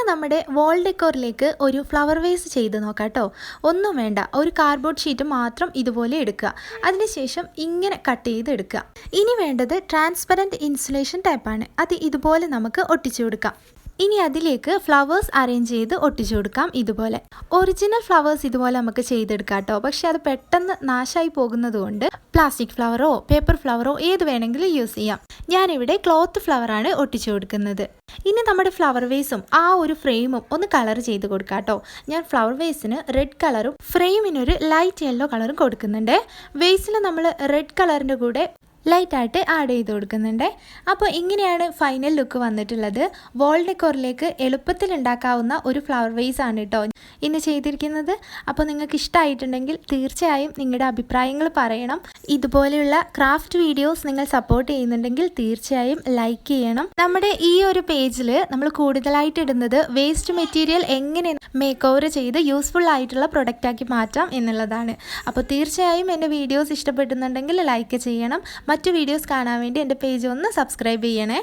ഇന്ന് നമ്മുടെ വാൾ ഡെക്കോറിലേക്ക് ഒരു ഫ്ലവർ വേസ് ചെയ്ത് നോക്കാം കേട്ടോ. ഒന്നും വേണ്ട, ഒരു കാർഡ്ബോർഡ് ഷീറ്റ് മാത്രം ഇതുപോലെ എടുക്കുക. അതിനുശേഷം ഇങ്ങനെ കട്ട് ചെയ്തെടുക്കുക. ഇനി വേണ്ടത് ട്രാൻസ്പെറൻറ്റ് ഇൻസുലേഷൻ ടൈപ്പാണ്. അത് ഇതുപോലെ നമുക്ക് ഒട്ടിച്ചു കൊടുക്കാം. ഇനി അതിലേക്ക് ഫ്ലവേഴ്സ് അറേഞ്ച് ചെയ്ത് ഒട്ടിച്ചു കൊടുക്കാം. ഇതുപോലെ ഒറിജിനൽ ഫ്ലവേഴ്സ് ഇതുപോലെ നമുക്ക് ചെയ്തെടുക്കാം കേട്ടോ. പക്ഷെ അത് പെട്ടെന്ന് നാശമായി പോകുന്നത് കൊണ്ട് പ്ലാസ്റ്റിക് ഫ്ലവറോ പേപ്പർ ഫ്ലവറോ ഏത് വേണമെങ്കിലും യൂസ് ചെയ്യാം. ഞാനിവിടെ ക്ലോത്ത് ഫ്ലവറാണ് ഒട്ടിച്ചു കൊടുക്കുന്നത്. ഇനി നമ്മുടെ ഫ്ലവർ വേസും ആ ഒരു ഫ്രെയിമും ഒന്ന് കളർ ചെയ്ത് കൊടുക്കാം കേട്ടോ. ഞാൻ ഫ്ലവർ വേസിന് റെഡ് കളറും ഫ്രെയിമിനൊരു ലൈറ്റ് യെല്ലോ കളറും കൊടുക്കുന്നുണ്ട്. വേസിൽ നമ്മൾ റെഡ് കളറിൻ്റെ കൂടെ ലൈറ്റായിട്ട് ആഡ് ചെയ്ത് കൊടുക്കുന്നുണ്ട്. അപ്പോൾ ഇങ്ങനെയാണ് ഫൈനൽ ലുക്ക് വന്നിട്ടുള്ളത്. വാൾ ഡെക്കോറിലേക്ക് എളുപ്പത്തിൽ ഉണ്ടാക്കാവുന്ന ഒരു ഫ്ലവർ വേസ് ആണ് കേട്ടോ ഇന്ന് ചെയ്തിരിക്കുന്നത്. അപ്പോൾ നിങ്ങൾക്ക് ഇഷ്ടമായിട്ടുണ്ടെങ്കിൽ തീർച്ചയായും നിങ്ങളുടെ അഭിപ്രായങ്ങൾ പറയണം. ഇതുപോലെയുള്ള ക്രാഫ്റ്റ് വീഡിയോസ് നിങ്ങൾ സപ്പോർട്ട് ചെയ്യുന്നുണ്ടെങ്കിൽ തീർച്ചയായും ലൈക്ക് ചെയ്യണം. നമ്മുടെ ഈ ഒരു പേജിൽ നമ്മൾ കൂടുതലായിട്ട് ഇടുന്നത് വേസ്റ്റ് മെറ്റീരിയൽ എങ്ങനെ മേക്ക് ഓവർ ചെയ്ത് യൂസ്ഫുൾ ആയിട്ടുള്ള പ്രൊഡക്റ്റാക്കി മാറ്റാം എന്നുള്ളതാണ്. അപ്പോൾ തീർച്ചയായും എൻ്റെ വീഡിയോസ് ഇഷ്ടപ്പെടുന്നുണ്ടെങ്കിൽ ലൈക്ക് ചെയ്യണം. മറ്റു വീഡിയോസ് കാണാൻ വേണ്ടി എൻ്റെ പേജ് ഒന്ന് സബ്സ്ക്രൈബ് ചെയ്യണേ.